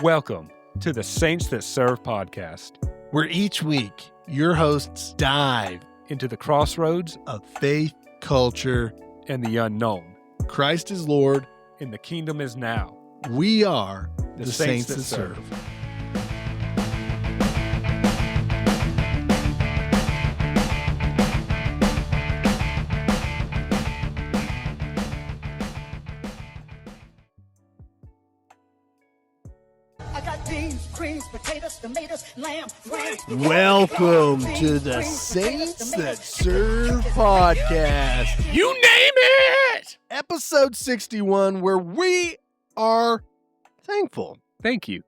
Welcome to the Saints That Serve podcast, where each week your hosts dive into the crossroads of faith, culture, and the unknown. Christ is Lord, and the kingdom is now. We are the Saints That Serve. Greens, potatoes, tomatoes, lamb, welcome to the Saints That Serve podcast. You name it! Episode 61, where we are thankful. Thank you.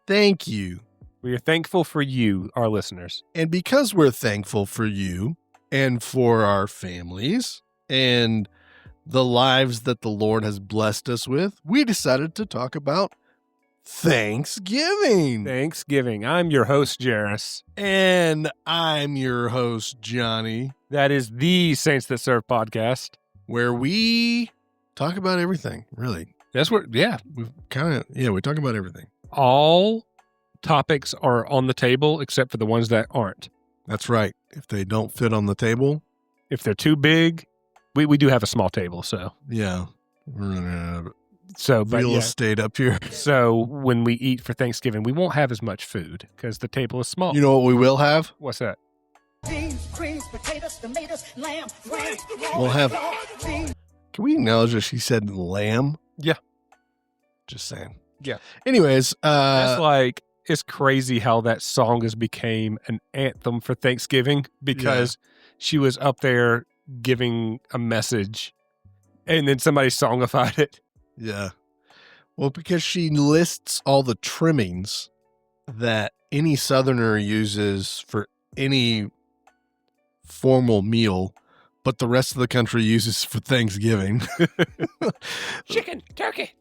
Thank you. We are thankful for you, our listeners. And because we're thankful for you and for our families and the lives that the Lord has blessed us with, we decided to talk about Thanksgiving. Thanksgiving. I'm your host, Jairus. And I'm your host, Johnny. That is the Saints That Serve podcast, where we talk about everything, really. That's where, we talk about everything. All topics are on the table except for the ones that aren't. That's right. If they don't fit on the table. If they're too big, we do have a small table, so. Yeah. We're going to have real estate up here. So when we eat for Thanksgiving, we won't have as much food because the table is small. You know what we will have? What's that? Beans, greens, potatoes, tomatoes, lamb, we'll have. Can we acknowledge that she said lamb? Yeah. Just saying. Yeah. Anyways, that's it's crazy how that song has became an anthem for Thanksgiving because she was up there giving a message and then somebody songified it. Yeah. Well, because she lists all the trimmings that any Southerner uses for any formal meal, but the rest of the country uses for Thanksgiving. Chicken, turkey.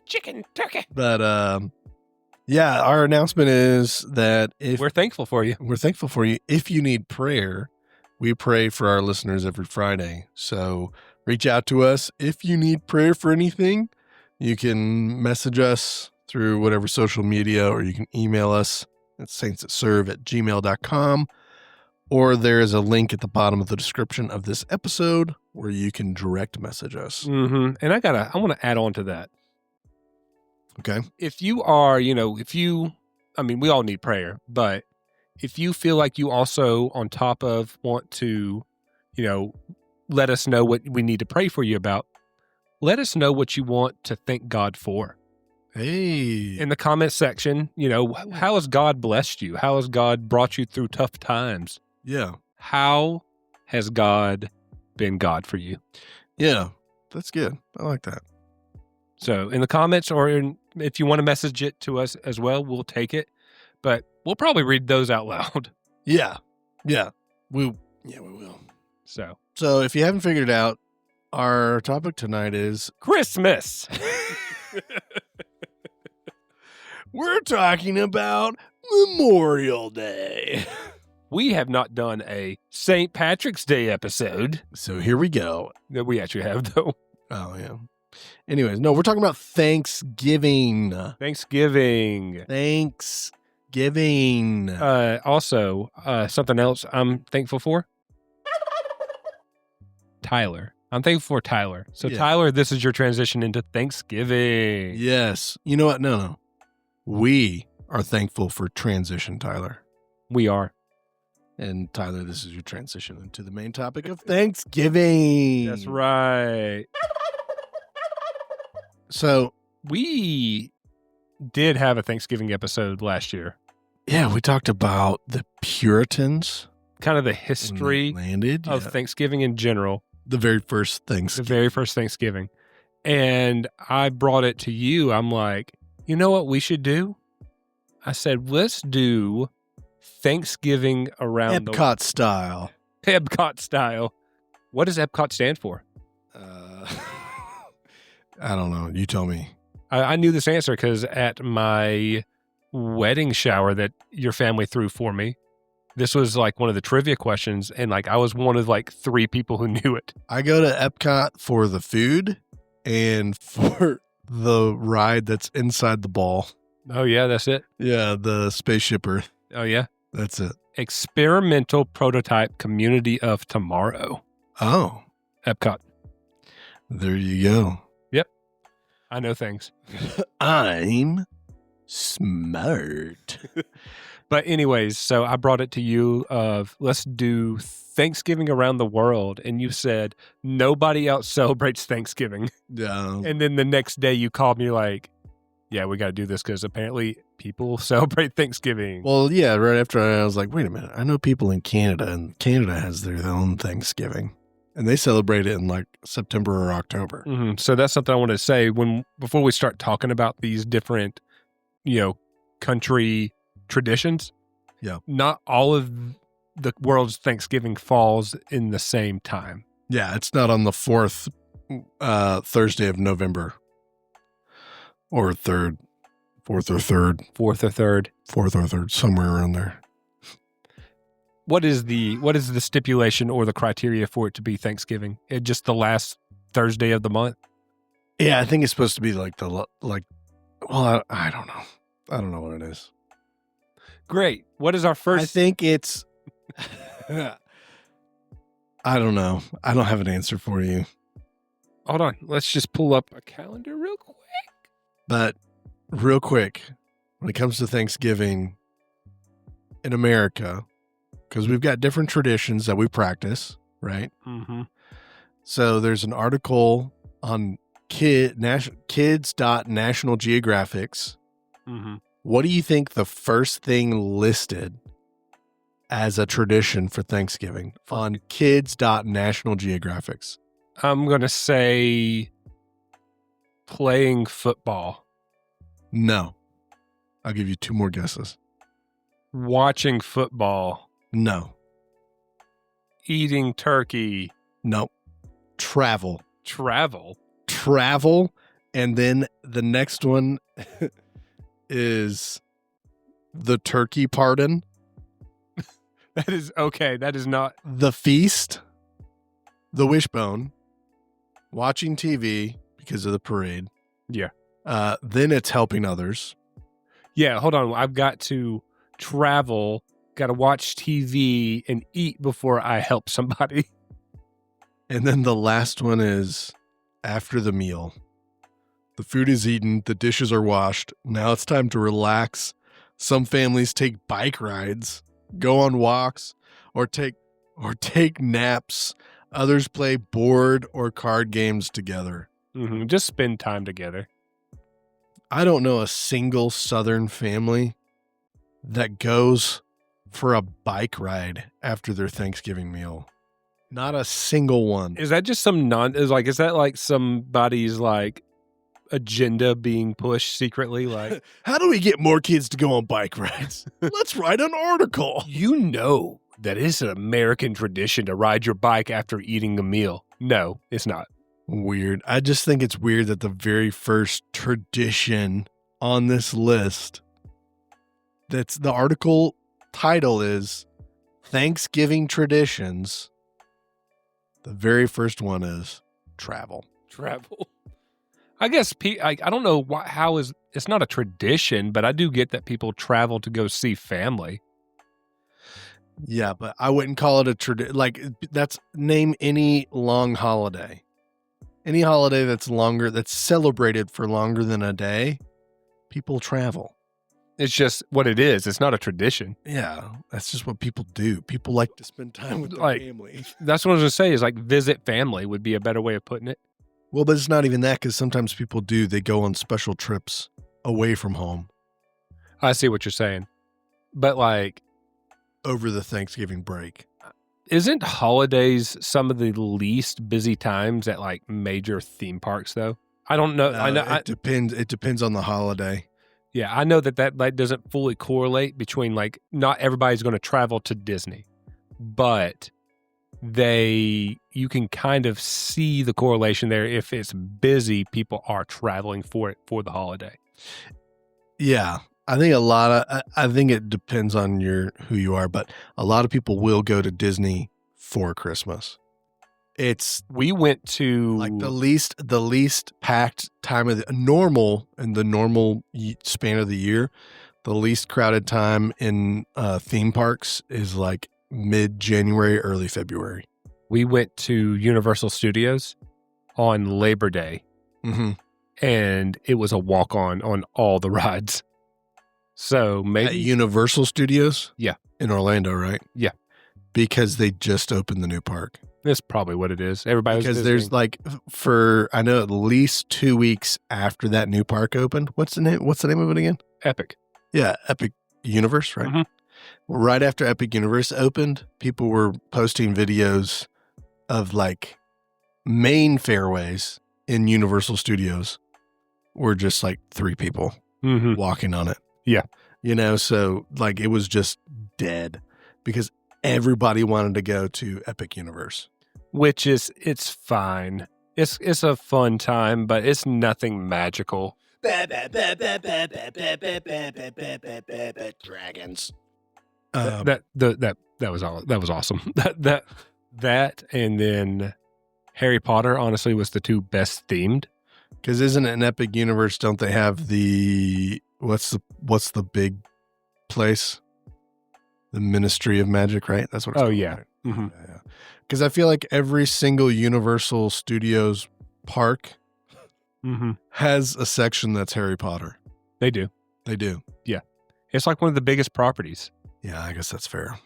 But, our announcement is that if we're thankful for you. We're thankful for you. If you need prayer, we pray for our listeners every Friday. So reach out to us. If you need prayer for anything, you can message us through whatever social media, or you can email us at saintsthatserve@gmail.com, or there is a link at the bottom of the description of this episode where you can direct message us. Mm-hmm. And I want to add on to that. Okay. If you are, we all need prayer, but if you feel like you also, on top of, want to, let us know what we need to pray for you about, let us know what you want to thank God for. Hey. In the comment section, how has God blessed you? How has God brought you through tough times? Yeah. How has God been God for you? Yeah, that's good. I like that. So in the comments, or if you want to message it to us as well, we'll take it. But we'll probably read those out loud. Yeah. Yeah. We will. So if you haven't figured it out, our topic tonight is Christmas. We're talking about Memorial Day. We have not done a St. Patrick's Day episode. So here we go. That we actually have, though. Oh, yeah. Anyways, no, we're talking about Thanksgiving. Also, something else I'm thankful for. Tyler. I'm thankful for Tyler. So, yeah. Tyler, this is your transition into Thanksgiving. Yes. You know what? No. We are thankful for transition, Tyler. We are. And Tyler, this is your transition into the main topic of Thanksgiving. That's right. So, we did have a Thanksgiving episode last year. Yeah, we talked about the Puritans. Kind of the history of Thanksgiving in general. The very first Thanksgiving. And I brought it to you. I'm like, you know what we should do? I said, let's do Thanksgiving around Epcot style. Epcot style. What does Epcot stand for? I don't know. You tell me. I knew this answer because at my wedding shower that your family threw for me, this was like one of the trivia questions, and like I was one of like 3 people who knew it. I go to Epcot for the food and for the ride that's inside the ball. Oh, yeah, that's it. Yeah, the spaceship Earth. Oh, yeah. That's it. Experimental Prototype Community of Tomorrow. Oh, Epcot. there you go. Yep. I know things. I'm smart. But anyways, so I brought it to you of let's do Thanksgiving around the world. And you said nobody else celebrates Thanksgiving. Yeah. And then the next day you called me like, yeah, we got to do this because apparently people celebrate Thanksgiving. Well, yeah, right after I was like, wait a minute. I know people in Canada, and Canada has their own Thanksgiving. And they celebrate it in like September or October. So that's something I want to say before we start talking about these different, country traditions. Yeah. Not all of the world's Thanksgiving falls in the same time. Yeah, it's not on the fourth Thursday of November. Or third. Fourth or third. Fourth or third. Fourth or third, somewhere around there. What is the stipulation or the criteria for it to be Thanksgiving? It just the last Thursday of the month? Yeah, I think it's supposed to be like well, I don't know. I don't know what it is. Great. What is our first? I think it's, I don't know. I don't have an answer for you. Hold on. Let's just pull up a calendar real quick. But real quick, when it comes to Thanksgiving in America, because we've got different traditions that we practice, right? Mm-hmm. So there's an article on kids.National Geographics. Mm-hmm. What do you think the first thing listed as a tradition for Thanksgiving on kids.National Geographics? I'm going to say playing football. No. I'll give you two more guesses. Watching football. No. Eating turkey. No. Travel. Travel. And then the next one is the turkey pardon. That is okay. That is not. The feast. The wishbone. Watching TV because of the parade. Yeah. Then it's helping others. Yeah, hold on. I've got to travel, got to watch TV and eat before I help somebody. And then the last one is after the meal. The food is eaten, the dishes are washed. Now it's time to relax. Some families take bike rides, go on walks, or take naps. Others play board or card games together. Mm-hmm. Just spend time together. I don't know a single Southern family that goes for a bike ride after their Thanksgiving meal. Not a single one. Is that just some is that like somebody's like agenda being pushed secretly? Like, how do we get more kids to go on bike rides? Let's write an article. you know that it's an American tradition to ride your bike after eating a meal. No, it's not. Weird. I just think it's weird that the very first tradition on this list, that's the article title is Thanksgiving Traditions. The very first one is travel. Travel. I guess I don't know how it's not a tradition, but I do get that people travel to go see family. Yeah, but I wouldn't call it a tradition. Like, name any long holiday. Any holiday that's celebrated for longer than a day, people travel. It's just what it is. It's not a tradition. Yeah, that's just what people do. People like to spend time with their family. That's what I was going to say is like visit family would be a better way of putting it. Well, but it's not even that, because sometimes people do. They go on special trips away from home. I see what you're saying. But like over the Thanksgiving break. Isn't holidays some of the least busy times at like major theme parks though? I don't know. I know it depends. It depends on the holiday. Yeah, I know that doesn't fully correlate between like not everybody's going to travel to Disney, but you can kind of see the correlation there. If it's busy, people are traveling for it for the holiday. Yeah, I think I think it depends on who you are, but a lot of people will go to Disney for Christmas. It's We went to like the least packed time of the normal span of the year. The least crowded time in theme parks is like mid-January, early February. we went to Universal Studios on Labor Day, Mm-hmm. and it was a walk-on on all the rides. So At maybe Universal Studios? Yeah. In Orlando, right? Yeah. Because they just opened the new park. that's probably what it is. Everybody was Because there's visiting. like I know at least 2 weeks after that new park opened. What's the name of it again? Epic. Yeah, Epic Universe, right? Mhm. Right after Epic Universe opened, people were posting videos of like main fairways in Universal Studios were just like 3 people Mm-hmm. walking on it. Yeah. So like it was just dead because everybody wanted to go to Epic Universe. Which is, it's fine. It's a fun time, but it's nothing magical. Dragons. That was all. That was awesome. that and then Harry Potter honestly was the 2 best themed. Because isn't it an Epic Universe? Don't they have the what's the big place? The Ministry of Magic, right? That's what it's Oh, called, yeah. right? Mhm. Yeah. Because I feel like every single Universal Studios park Mm-hmm. has a section that's Harry Potter. They do. They do. It's like one of the biggest properties. Yeah, I guess that's fair.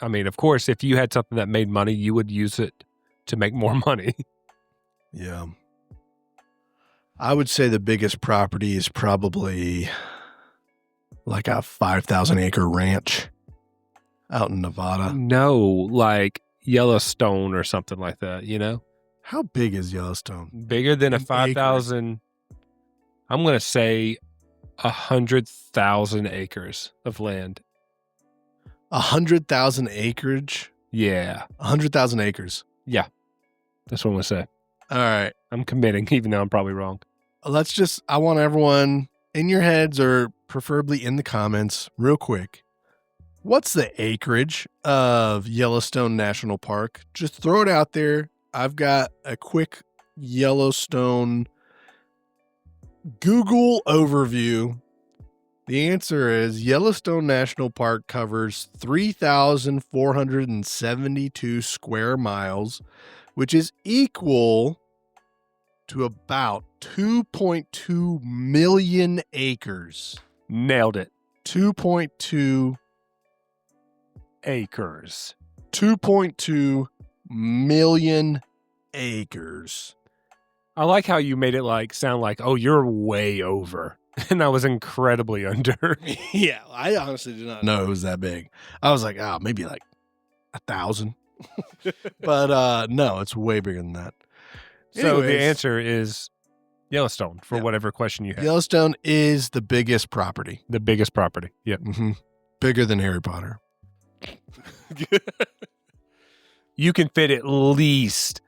I mean, of course, if you had something that made money, you would use it to make more money. Yeah. I would say the biggest property is probably like a 5,000 acre ranch out in Nevada. No, like Yellowstone or something like that, How big is Yellowstone? Bigger than a In acres. 5,000. I'm going to say 100,000 acres of land. 100,000 acreage? Yeah. 100,000 acres. That's what I'm going to say. All right. I'm committing, even though I'm probably wrong. I want everyone in your heads or preferably in the comments real quick. What's the acreage of Yellowstone National Park? Just throw it out there. I've got a quick Yellowstone Google overview. The answer is Yellowstone National Park covers 3,472 square miles, which is equal to about 2.2 million acres. Nailed it. 2.2 Acres. 2.2 million acres. I like how you made it sound like, oh, you're way over. And I was incredibly under. Yeah, I honestly did not know it was that big. I was like, maybe like 1,000. But no, it's way bigger than that. So the Anyways, answer is Yellowstone for Yeah. whatever question you have. Yellowstone is the biggest property. The biggest property. Yep. Mm-hmm. Bigger than Harry Potter. You can fit at least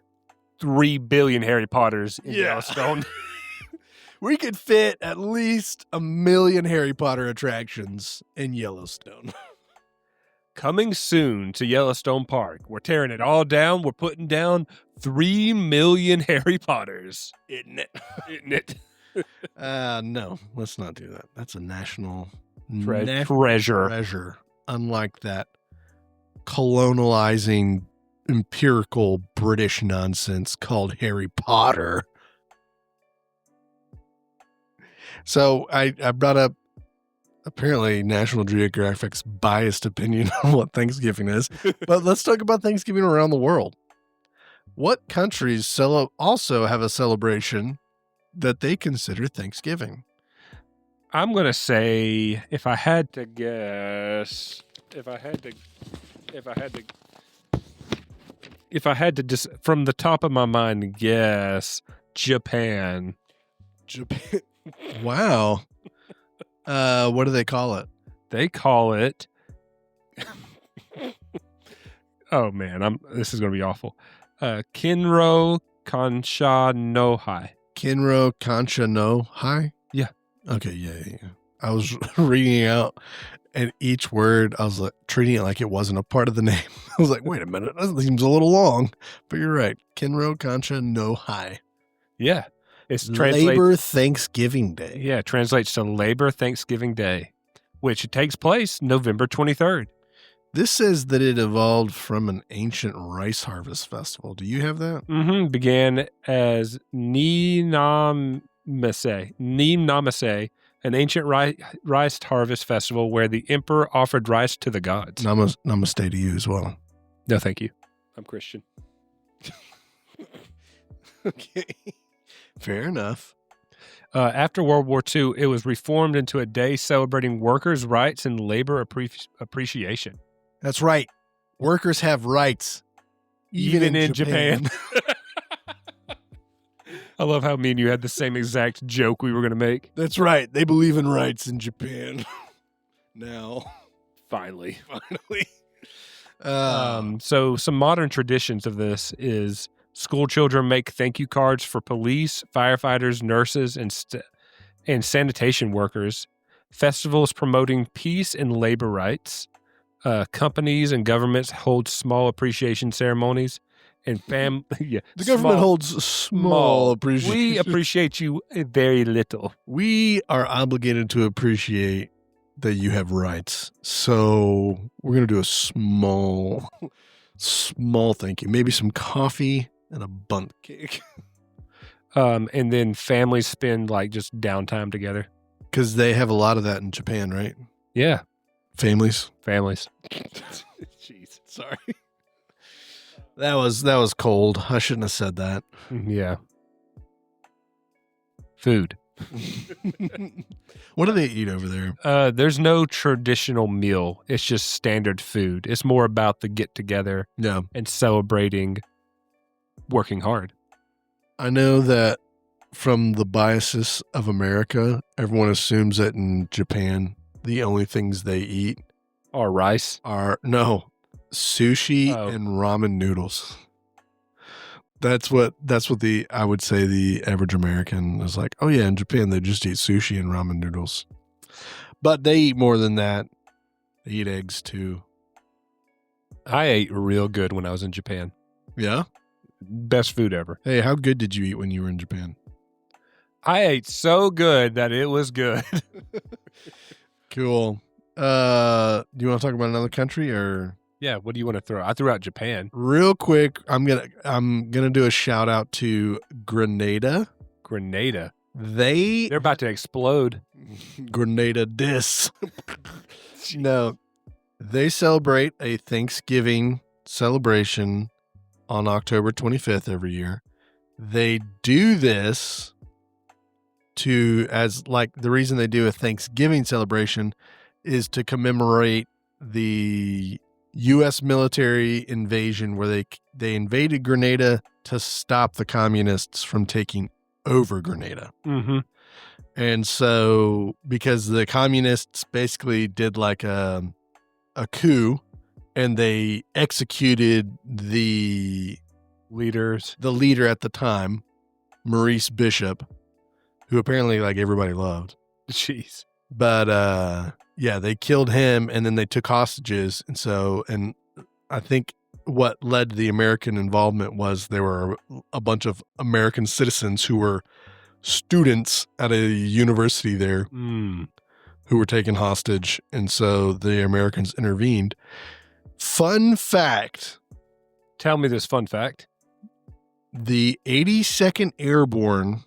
3 billion Harry Potters in Yeah. Yellowstone. We could fit at least 1 million Harry Potter attractions in Yellowstone. Coming soon to Yellowstone Park. We're tearing it all down. We're putting down 3 million Harry Potters. Isn't it? Isn't it? No, let's not do that. That's a national Treasure. treasure. Unlike that colonializing empirical British nonsense called Harry Potter. So I brought up apparently National Geographic's biased opinion on what Thanksgiving is, but let's talk about Thanksgiving around the world. What countries also have a celebration that they consider Thanksgiving? I'm going to say, if I had to just from the top of my mind guess, Japan. Japan. Wow. What do they call it? They call it. Oh man, this is going to be awful. Kinro Kansha no Hai. Kinro Kansha no Hai? Yeah. Okay, yeah. I was reading out, and each word, I was like treating it like it wasn't a part of the name. was like, wait a minute, that seems a little long. But you're right. Kinro Concha no Hai. Yeah. It's Labor Thanksgiving Day. Yeah, translates to Labor Thanksgiving Day, which takes place November 23rd. This says that it evolved from an ancient rice harvest festival. Do you have that? Mm-hmm. Began as Ni Nam Namaste, an ancient rice harvest festival where the emperor offered rice to the gods. Namaste to you as well. No, thank you. I'm Christian. Okay. Fair enough. After World War II, it was reformed into a day celebrating workers' rights and labor appreciation. That's right. Workers have rights. Even in Japan. I love how me and you had the same exact joke we were going to make. That's right. They believe in rights in Japan. Now. Finally. Finally. So some modern traditions of this is school children make thank you cards for police, firefighters, nurses, and sanitation workers. Festivals promoting peace and labor rights. Companies and governments hold small appreciation ceremonies. And the government holds small appreciation. We appreciate you very little. We are obligated to appreciate that you have rights. So we're going to do a small thank you. Maybe some coffee and a bundt cake. And then families spend like just downtime together. Because they have a lot of that in Japan, right? Yeah. Families. Jeez. Sorry. That was cold. I shouldn't have said that. Yeah. Food. What do they eat over there? There's no traditional meal. It's just standard food. It's more about the get together and celebrating working hard. I know that from the biases of America, everyone assumes that in Japan, the only things they eat or rice are sushi and ramen noodles. That's what I would say the average American is like, oh yeah, in Japan they just eat sushi and ramen noodles. But they eat more than that. They eat eggs too. I ate real good when I was in Japan. Yeah? Best food ever. Hey, how good did you eat when you were in Japan? I ate so good that it was good. Cool. Do you want to talk about another country or? Yeah, what do you want to throw? I threw out Japan. Real quick, I'm gonna do a shout out to Grenada. Grenada. They're about to explode. Grenada dis. No. They celebrate a Thanksgiving celebration on October 25th every year. They do this the reason they do a Thanksgiving celebration is to commemorate the U.S. military invasion where they invaded Grenada to stop the communists from taking over Grenada. Mm-hmm. And so because the communists basically did like a coup and they executed the leader at the time, Maurice Bishop, who apparently like everybody loved. Jeez. But they killed him and then they took hostages. And I think what led to the American involvement was there were a bunch of American citizens who were students at a university there who were taken hostage. And so the Americans intervened. Fun fact. Tell me this fun fact. The 82nd Airborne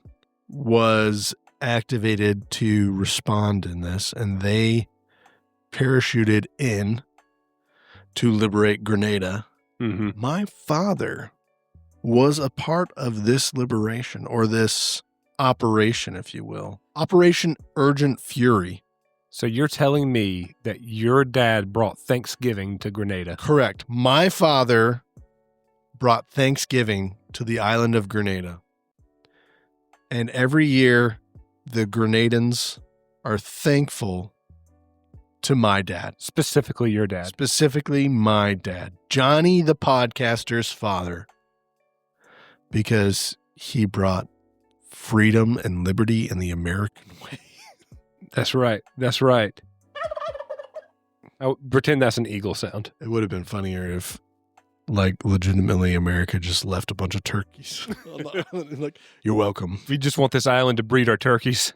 was activated to respond in this, and they parachuted in to liberate Grenada. Mm-hmm. My father was a part of this liberation, or this operation, if you will. Operation Urgent Fury. So you're telling me that your dad brought Thanksgiving to Grenada? Correct. My father brought Thanksgiving to the island of Grenada. And every year, the Grenadans are thankful to my dad. Specifically your dad. Specifically my dad. Johnny the podcaster's father. Because he brought freedom and liberty in the American way. That's right. That's right. Pretend that's an eagle sound. It would have been funnier if like legitimately America just left a bunch of turkeys on the island. Like, you're welcome. We just want this island to breed our turkeys.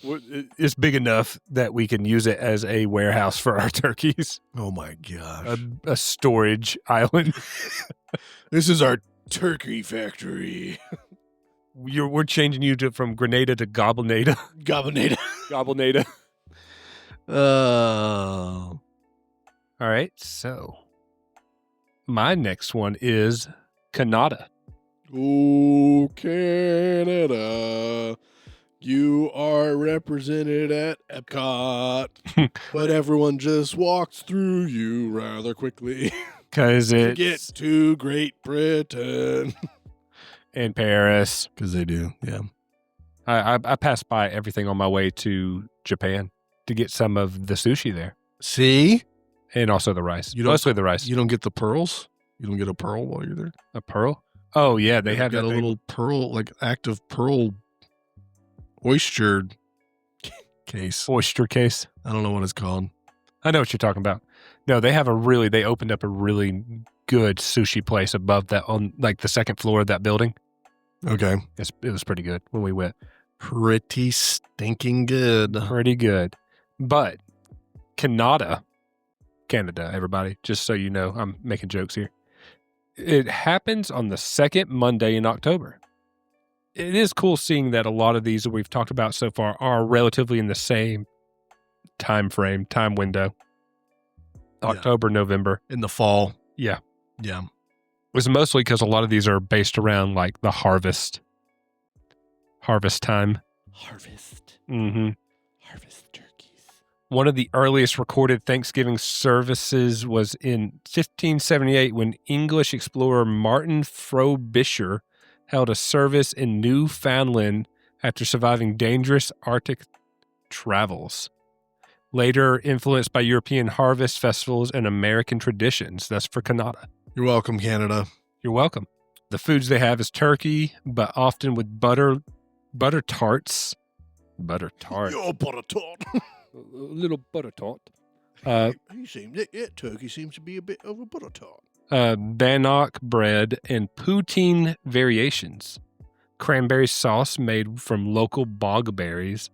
It's big enough that we can use it as a warehouse for our turkeys. Oh my gosh. A storage island. This is our turkey factory. We're changing you from Grenada to Goblinada. Goblinada. Goblinada. Oh. All right, so my next one is Canada. Oh, Canada. You are represented at Epcot, but everyone just walks through you rather quickly Because to it's get to Great Britain. in Paris. Because they do, yeah. I passed by everything on my way to Japan to get some of the sushi there. See? And also the rice. You don't- Mostly the rice. You don't get the pearls? You don't get a pearl while you're there? A pearl? Oh, yeah. They have got that a thing. little pearl, like active pearl oyster case. Oyster case. I don't know what it's called. I know what you're talking about. No, they opened up a really good sushi place above that on like the second floor of that building. Okay. It was pretty good when we went. Pretty stinking good. Pretty good. But Canada, everybody, just so you know, I'm making jokes here. It happens on the second Monday in October. It is cool seeing that a lot of these that we've talked about so far are relatively in the same time window. Yeah. October, November. In the fall. Yeah. Yeah. It's mostly because a lot of these are based around like the harvest time. Harvest. Mm-hmm. Harvest turkeys. One of the earliest recorded Thanksgiving services was in 1578 when English explorer Martin Frobisher held a service in Newfoundland after surviving dangerous Arctic travels. Later influenced by European harvest festivals and American traditions. That's for Canada. You're welcome, Canada. You're welcome. The foods they have is turkey, but often with butter tarts. Butter tart. Your butter tart. A little butter tart. That turkey seems to be a bit of a butter tart. Bannock bread and poutine variations. Cranberry sauce made from local bog berries.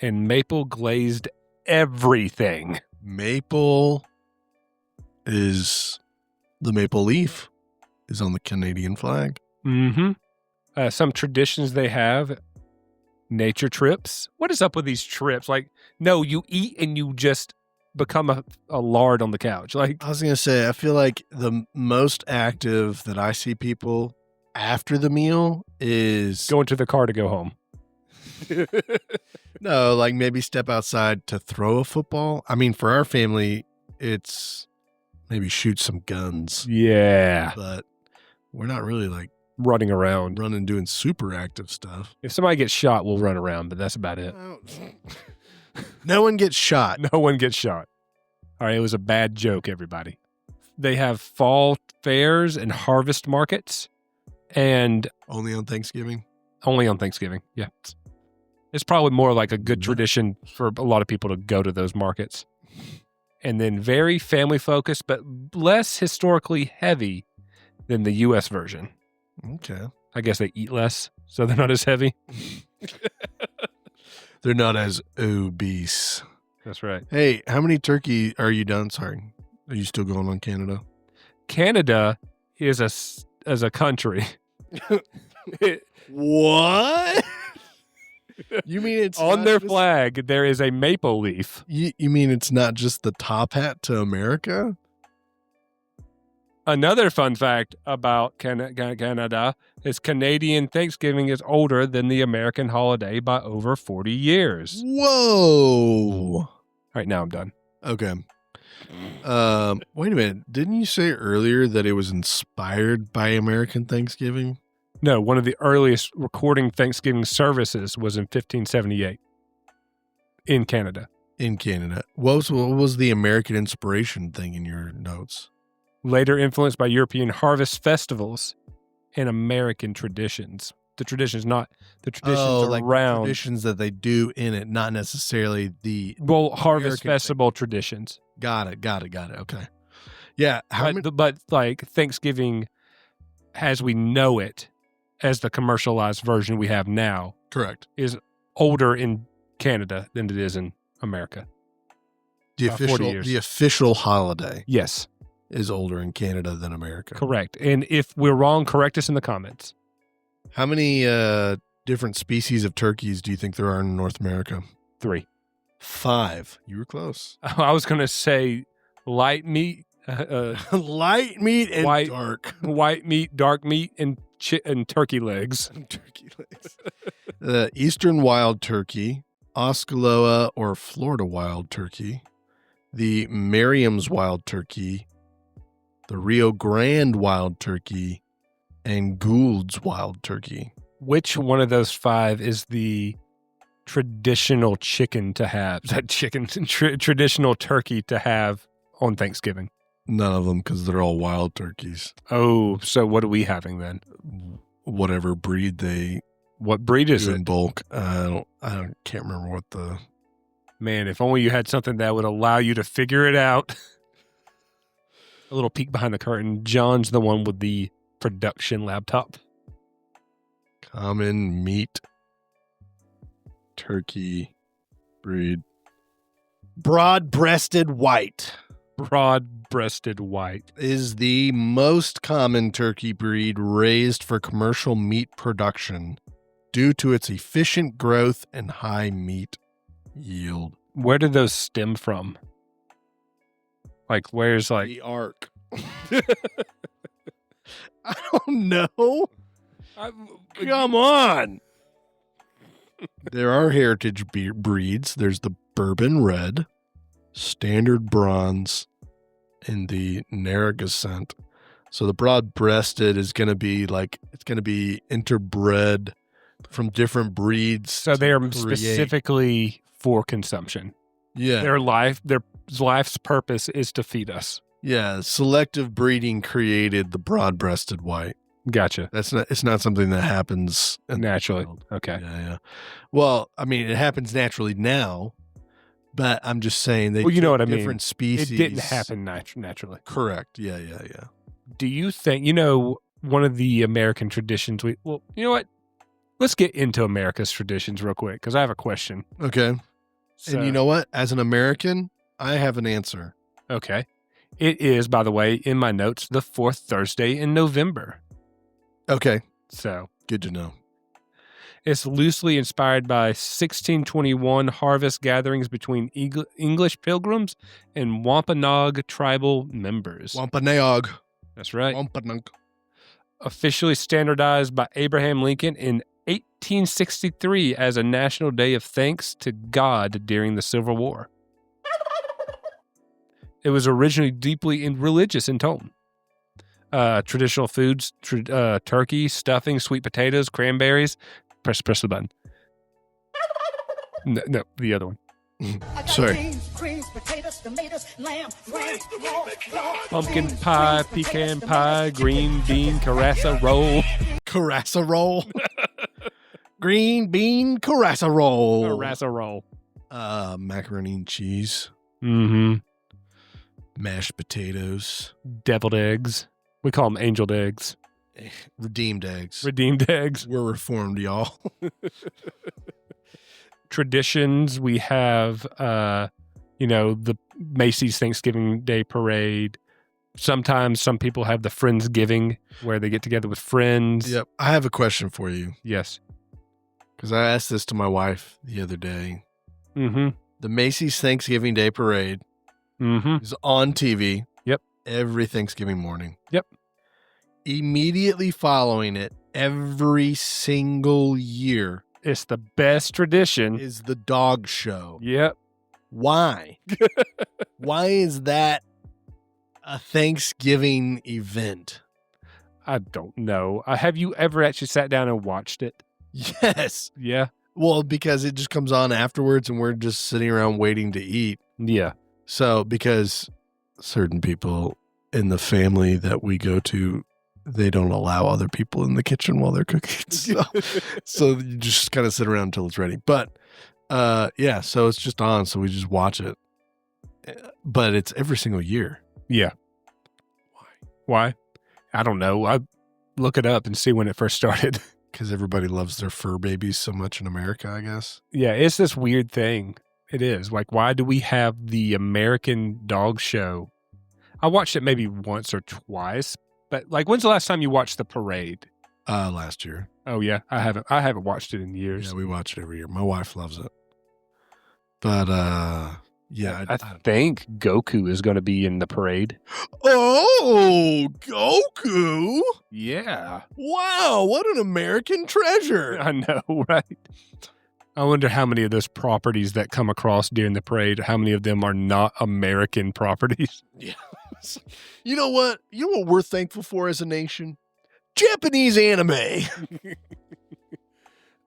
And maple glazed everything. Maple is the maple leaf is on the Canadian flag. Mm-hmm. Some traditions they have. Nature trips. What is up with these trips? Like, no, you eat and you just become a lard on the couch. Like, I was going to say, I feel like the most active that I see people after the meal is going to the car to go home. no, like maybe step outside to throw a football. I mean, for our family, it's maybe shoot some guns. Yeah. But we're not really like running around, doing super active stuff. If somebody gets shot, we'll run around, but that's about it. No one gets shot. No one gets shot. All right, it was a bad joke, everybody. They have fall fairs and harvest markets, and only on Thanksgiving. Yeah. It's probably more like a good tradition for a lot of people to go to those markets. And then very family focused, but less historically heavy than the U.S. version. Okay. I guess they eat less, so they're not as heavy. They're not as obese. That's right. Hey, how many turkey are you done? Sorry. Are you still going on Canada? Canada is as a country. What? You mean it's on their flag, there is a maple leaf. You mean it's not just the top hat to America? Another fun fact about Canada is Canadian Thanksgiving is older than the American holiday by over 40 years. Whoa. All right, now I'm done. Okay. Wait a minute. Didn't you say earlier that it was inspired by American Thanksgiving? No, one of the earliest recording Thanksgiving services was in 1578 in Canada. In Canada. What was the American inspiration thing in your notes? Later influenced by European harvest festivals and American traditions. The traditions, not the traditions like around. Traditions that they do in it, not necessarily the harvest American festival traditions. Got it. Okay. Yeah. But like Thanksgiving, as we know it, as the commercialized version we have now, Correct. is older in Canada than it is in America. The About 40 years. official holiday Yes, is older in Canada than America. correct. And if we're wrong, correct us in the comments. How many different species of turkeys do you think there are in North America? 3. 5. You were close. I was going to say light meat, Light meat and White- dark. white meat, dark meat, and turkey legs. Turkey legs. The eastern wild turkey, Osceola or Florida wild turkey, the Merriam's wild turkey, the Rio Grande wild turkey, and Gould's wild turkey. Which one of those 5 is the traditional chicken to have? That traditional turkey to have on Thanksgiving? None of them, because they're all wild turkeys. Oh, so what are we having then? Whatever breed they What breed is do it? in bulk. I can't remember what the. Man, if only you had something that would allow you to figure it out. A little peek behind the curtain. John's the one with the production laptop. Common meat turkey breed. Broad-breasted white Broad-breasted white. is the most common turkey breed raised for commercial meat production due to its efficient growth and high meat yield. Where did those stem from? Like, where's like... The ark. I don't know. Come on. There are heritage breeds. There's the bourbon red, standard bronze, and the Narragansett. So the broad-breasted is going to be like, it's going to be interbred from different breeds. So they are to create- specifically for consumption. Yeah. Their life's purpose is to feed us. Yeah. Selective breeding created the broad-breasted white. Gotcha. It's not something that happens in the Naturally. wild. Okay. Yeah. Well, I mean, it happens naturally now, but I'm just saying they Well, you know took what I mean. different species. It didn't happen naturally. Correct. Yeah. Do you think, one of the American traditions you know what? Let's get into America's traditions real quick because I have a question. Okay. So, And you know what? As an American, I have an answer. okay. It is, by the way, in my notes, the 4th Thursday in November. Okay. So Good to know. it's loosely inspired by 1621 harvest gatherings between English pilgrims and Wampanoag tribal members. Wampanoag. That's right. Wampanoag. Officially standardized by Abraham Lincoln in 1863 as a national day of thanks to God during the Civil War. It was originally deeply religious in tone. Traditional foods, turkey, stuffing, sweet potatoes, cranberries. Press the button. No, the other one. I got Sorry. beans, creams, potatoes, tomatoes, lamb, lamb, raw, Pumpkin pie, pecan pie, green bean, carassa roll. Carassa roll. Green bean carassa roll. Carassa roll. Macaroni and cheese. Mm-hmm. Mashed potatoes. Deviled eggs. We call them angeled eggs. Redeemed eggs. Redeemed eggs. We're reformed, y'all. Traditions. We have, the Macy's Thanksgiving Day Parade. Sometimes some people have the Friendsgiving where they get together with friends. Yep. I have a question for you Yes. because I asked this to my wife the other day. Mm-hmm. The Macy's Thanksgiving Day Parade Mm-hmm. is on TV. Yep. Every Thanksgiving morning. Yep. Immediately following it, every single year, It's the best tradition. is the dog show. Yep. Why? Why is that a Thanksgiving event? I don't know. Have you ever actually sat down and watched it? Yes. Yeah. Well, because it just comes on afterwards and we're just sitting around waiting to eat. Yeah. So, because certain people in the family that we go to, they don't allow other people in the kitchen while they're cooking. So you just kind of sit around until it's ready. But yeah, so it's just on. So we just watch it. But it's every single year. Yeah. Why? I don't know. I look it up and see when it first started. Because everybody loves their fur babies so much in America, I guess. Yeah, it's this weird thing. It is. Like, why do we have the American Dog Show? I watched it maybe once or twice, but like, when's the last time you watched the parade? Last year. Oh yeah, I haven't watched it in years. Yeah, we watch it every year. My wife loves it. But yeah, I think Goku is going to be in the parade. Oh, Goku! Yeah, Wow, what an American treasure! I know, right? I wonder how many of those properties that come across during the parade, how many of them are not American properties? Yeah. You know what? You know what we're thankful for as a nation? Japanese anime.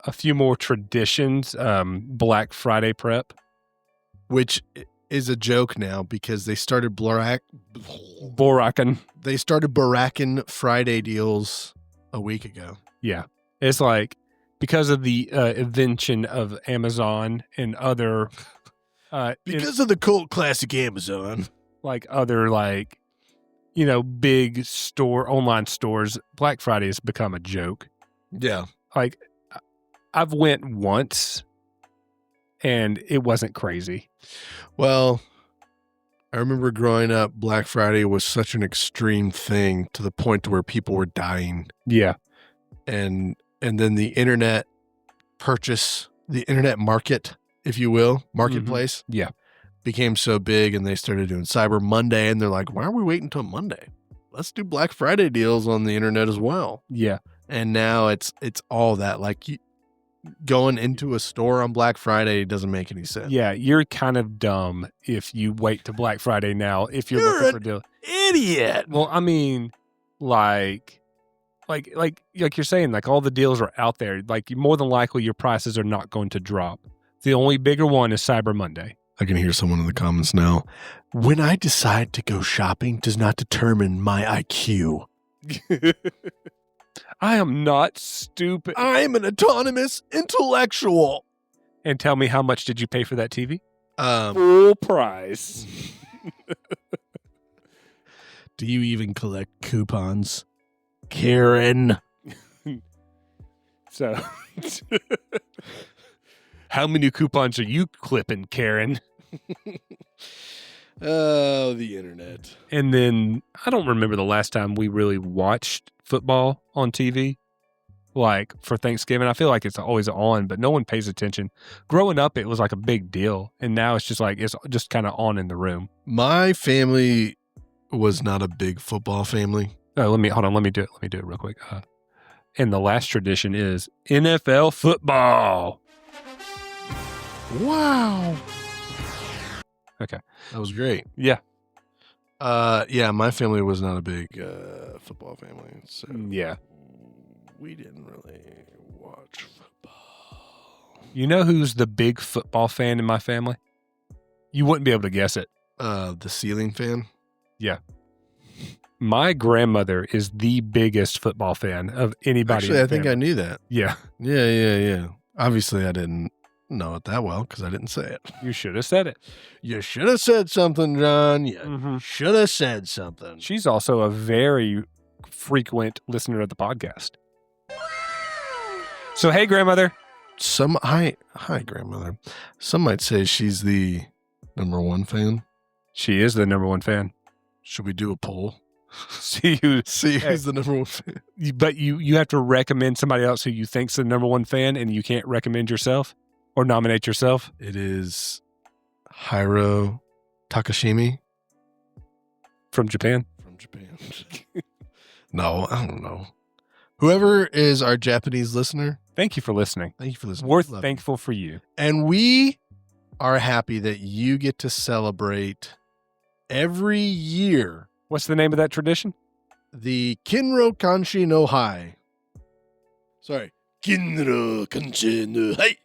A few more traditions. Black Friday prep. Which is a joke now because they started Borakan. They started Barakin Friday deals a week ago. Yeah. It's like because of the invention of Amazon and other because of the cult classic Amazon. Like other like, you know, big online stores, Black Friday has become a joke. Yeah. Like I've went once and it wasn't crazy. Well, I remember growing up, Black Friday was such an extreme thing to the point to where people were dying. Yeah. And then the internet market, if you will, marketplace. Mm-hmm. Yeah. Became so big and they started doing Cyber Monday and they're like, why are we waiting until Monday? Let's do Black Friday deals on the internet as well. Yeah. And now it's all that. Like going into a store on Black Friday doesn't make any sense. Yeah, you're kind of dumb if you wait to Black Friday now if you're looking for deals. Idiot. Well, I mean, like you're saying, like all the deals are out there. Like more than likely your prices are not going to drop. The only bigger one is Cyber Monday. I can hear someone in the comments now. When I decide to go shopping does not determine my IQ. I am not stupid. I'm an autonomous intellectual. And tell me, how much did you pay for that TV? Full price. Do you even collect coupons, Karen? So, how many coupons are you clipping, Karen? Oh, the internet. And then I don't remember the last time we really watched football on TV, like for Thanksgiving. I feel like it's always on, but no one pays attention. Growing up, it was like a big deal. And now it's just like, it's just kind of on in the room. My family was not a big football family. Oh, let me do it real quick. And the last tradition is NFL football. Wow. Okay. That was great. Yeah. Yeah, my family was not a big football family, so Yeah. we didn't really watch football. You know who's the big football fan in my family? You wouldn't be able to guess it. The ceiling fan? Yeah. My grandmother is the biggest football fan of anybody. Actually, I think I knew that. Yeah. Yeah. Obviously, I didn't know it that well because I didn't say it. You should have said it. You should have said something, John. You should have said something. She's also a very frequent listener of the podcast. So, hey, grandmother. Hi, grandmother. Some might say she's the number one fan. She is the number one fan. Should we do a poll? See who's the number one fan. But you have to recommend somebody else who you think's the number one fan, and you can't recommend yourself or nominate yourself. It is Hiro Takashimi from Japan. No, I don't know. Whoever is our Japanese listener, thank you for listening. We're thankful for you, and we are happy that you get to celebrate every year. What's the name of that tradition? The Kinro Kanshi no Hai. Sorry. Kinro Kanshi no Hai.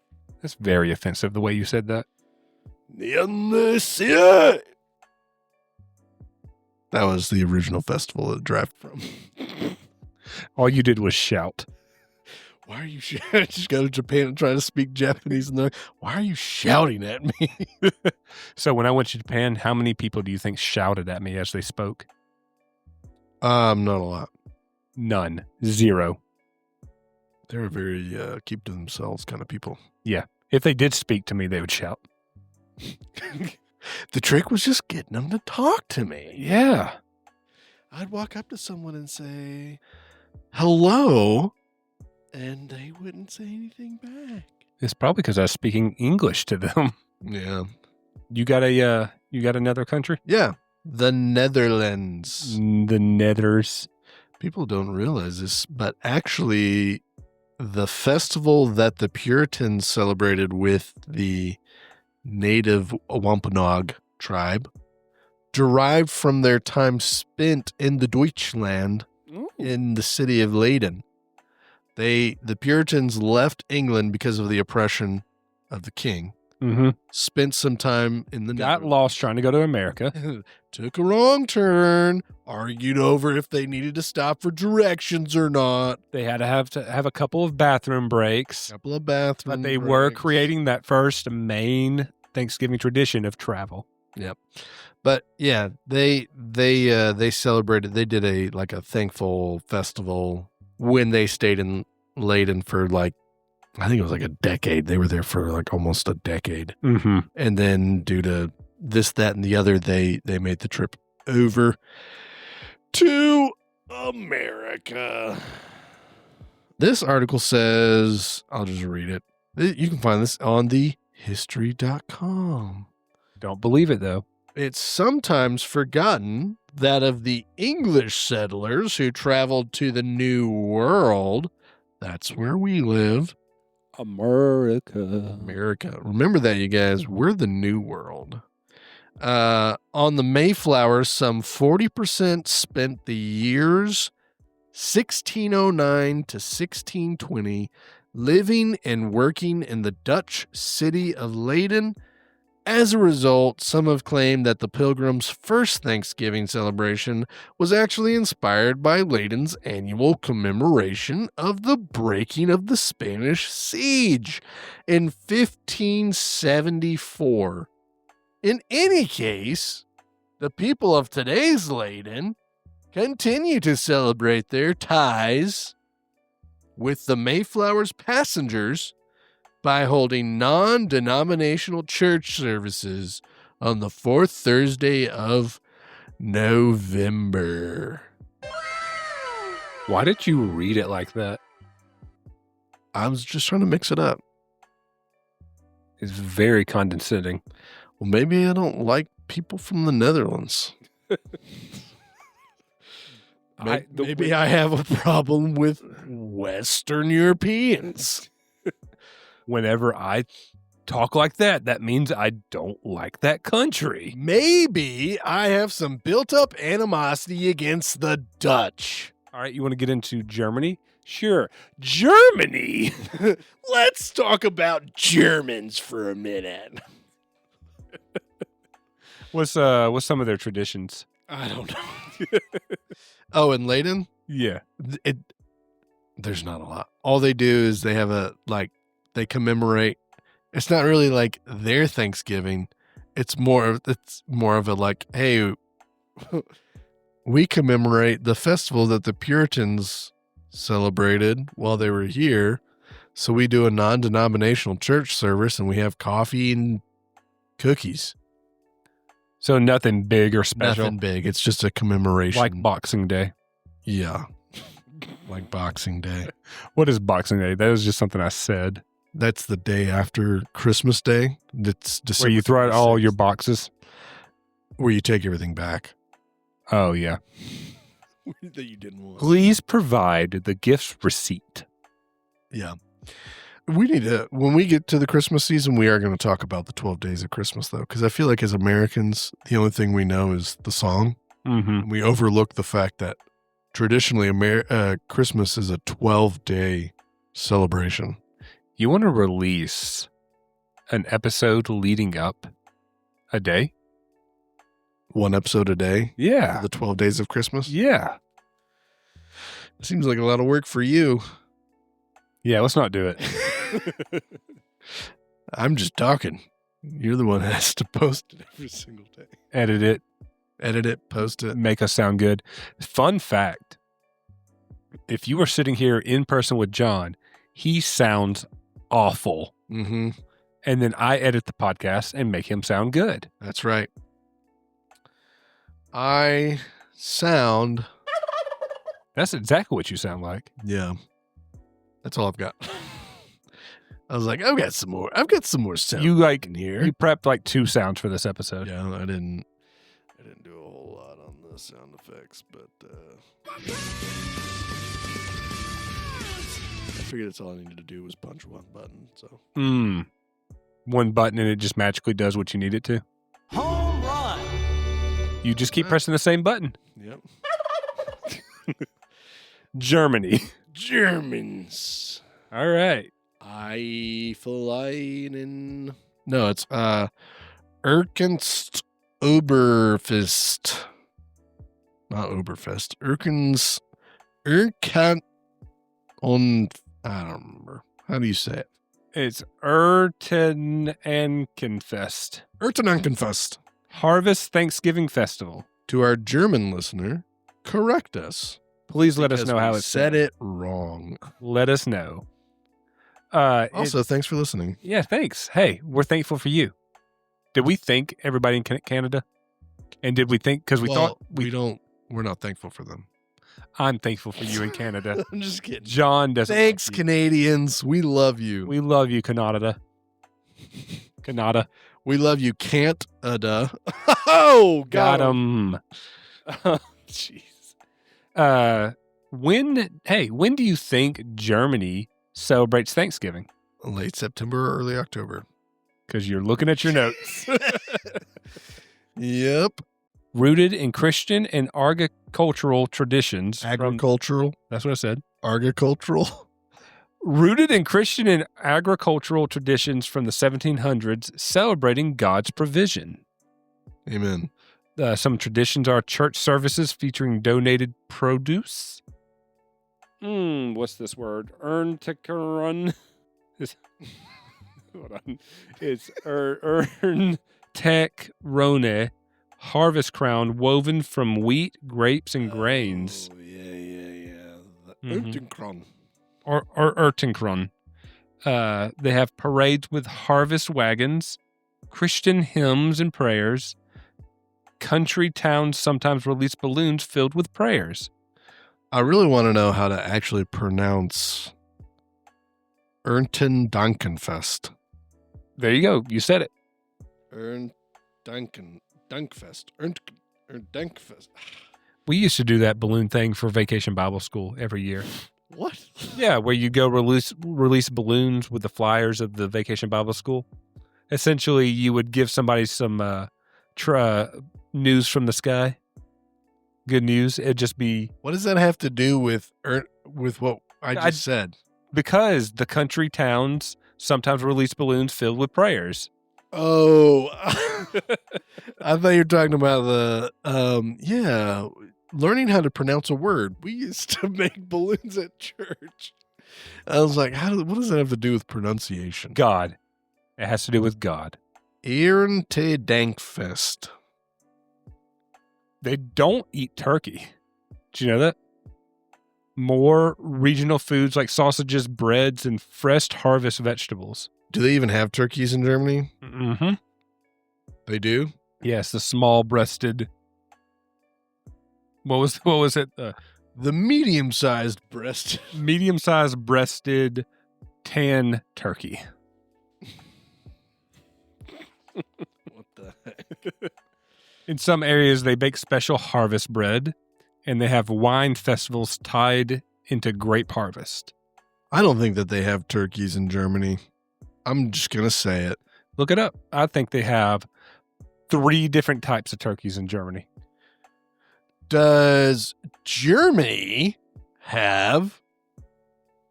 That's very offensive the way you said that. That was the original festival it derived from. All you did was shout. Why are you shouting? Just go to Japan and try to speak Japanese. And why are you shouting at me? So when I went to Japan, how many people do you think shouted at me as they spoke? Not a lot. None. Zero. They're very keep to themselves kind of people. Yeah. If they did speak to me, they would shout. The trick was just getting them to talk to me. Yeah. I'd walk up to someone and say, hello, and they wouldn't say anything back. It's probably because I was speaking English to them. Yeah. You got another country? Yeah. The Netherlands. The Nethers. People don't realize this, but actually the festival that the Puritans celebrated with the native Wampanoag tribe derived from their time spent in the Deutschland in the city of Leyden. The Puritans left England because of the oppression of the king. Mm-hmm. Spent some time in the Got lost trying to go to America. Took a wrong turn. Argued over if they needed to stop for directions or not. They had to have a couple of bathroom breaks. Couple of bathrooms. But they were creating that first main Thanksgiving tradition of travel. Yep. But yeah, they celebrated. They did a thankful festival when they stayed in Leyden for I think it was a decade. They were there for almost a decade. Mm-hmm. And then due to this, that, and the other, they made the trip over to America. This article says, I'll just read it. You can find this on the history.com. Don't believe it, though. It's sometimes forgotten that of the English settlers who traveled to the New World, that's where we live. America. Remember that, you guys. We're the New World. On the Mayflower, some 40% spent the years 1609 to 1620 living and working in the Dutch city of Leyden. As a result, some have claimed that the Pilgrims' first Thanksgiving celebration was actually inspired by Leyden's annual commemoration of the breaking of the Spanish siege in 1574. In any case, the people of today's Leyden continue to celebrate their ties with the Mayflower's passengers by holding non-denominational church services on the fourth Thursday of November. Why did you read it like that? I was just trying to mix it up. It's very condescending. Well, maybe I don't like people from the Netherlands. Maybe I have a problem with Western Europeans. Whenever I talk like that, that means I don't like that country. Maybe I have some built-up animosity against the Dutch. All right, you want to get into Germany? Sure. Germany? Let's talk about Germans for a minute. What's some of their traditions? I don't know. Oh, in Leyden? Yeah. There's not a lot. All they do is they have they commemorate. It's not really their Thanksgiving. It's more of a hey, we commemorate the festival that the Puritans celebrated while they were here. So we do a non-denominational church service and we have coffee and cookies. So nothing big or special. Nothing big. It's just a commemoration. Like Boxing Day. Yeah. Like Boxing Day. What is Boxing Day? That was just something I said. That's the day after Christmas Day. It's December. Where you throw out 26th. all your boxes. Where you take everything back. Oh, yeah. That you didn't want. Please provide the gift receipt. Yeah. We need to, when we get to the Christmas season, we are going to talk about the 12 days of Christmas, though, because I feel like as Americans, the only thing we know is the song. Mm-hmm. And we overlook the fact that traditionally Christmas is a 12-day celebration. You want to release an episode leading up a day? One episode a day? Yeah. For the 12 days of Christmas? Yeah. It seems like a lot of work for you. Yeah, let's not do it. I'm just talking. You're the one that has to post it every single day. Edit it. Edit it, post it. make us sound good. Fun fact. If you were sitting here in person with John, he sounds awful. Mm-hmm. And then I edit the podcast and make him sound good. That's right. I sound... That's exactly what you sound like. Yeah. That's all I've got. I was like, I've got some more sound You like in here. you prepped like 2 sounds for this episode. Yeah, I didn't do a whole lot on the sound effects, but I figured that's all I needed to do was punch one button. So One button and it just magically does what you need it to. Home run. You just keep pressing the same button. Yep. Germany. Germans. All right. Eifeleinen. No, it's Erkenst Oberfest. Not Oberfest. Erkant on, I don't remember. How do you say it? It's Erntedankfest. Erntedankfest. Harvest Thanksgiving Festival. To our German listener, correct us. Please let us because know how we it's said it wrong. Let us know. Also, thanks for listening. Yeah, thanks. Hey, we're thankful for you. Did we thank everybody in Canada? And did we think, because we thought we're not thankful for them. I'm thankful for you in Canada. I'm just kidding. John doesn't. Thanks, like you. Canadians. We love you. We love you, Canada. Canada. We love you, Canada. Oh, Got him. Jeez. When do you think Germany celebrates Thanksgiving? Late September or early October. Because you're looking at your notes. Yep. Rooted in Christian and agricultural traditions. Agricultural. That's what I said. Agricultural. Rooted in Christian and agricultural traditions from the 1700s, celebrating God's provision. Amen. Some traditions are church services featuring donated produce. What's this word? Erntedankfest. Hold on. It's Erntedankfest, harvest crown woven from wheat, grapes, and grains. Oh, yeah. The Mhm. Or Erntedankfest. They have parades with harvest wagons, Christian hymns and prayers. Country towns sometimes release balloons filled with prayers. I really want to know how to actually pronounce Erntedankfest. There you go. You said it. Erntedankfest. Erntedankfest. We used to do that balloon thing for Vacation Bible School every year. What? Yeah, where you go release balloons with the flyers of the Vacation Bible School. Essentially, you would give somebody some news from the sky. Good news. It'd just be... What does that have to do with what I just said? Because the country towns sometimes release balloons filled with prayers. Oh, I thought you were talking about learning how to pronounce a word. We used to make balloons at church. I was like, what does that have to do with pronunciation? God. It has to do with God. Erntedankfest. They don't eat turkey. Did you know that? More regional foods like sausages, breads, and fresh harvest vegetables. Do they even have turkeys in Germany? Mm-hmm. They do? Yes, the small-breasted... What was it? The medium-sized breast. Medium-sized breasted tan turkey. What the heck? In some areas, they bake special harvest bread, and they have wine festivals tied into grape harvest. I don't think that they have turkeys in Germany. I'm just going to say it. Look it up. I think they have 3 different types of turkeys in Germany. Does Germany have...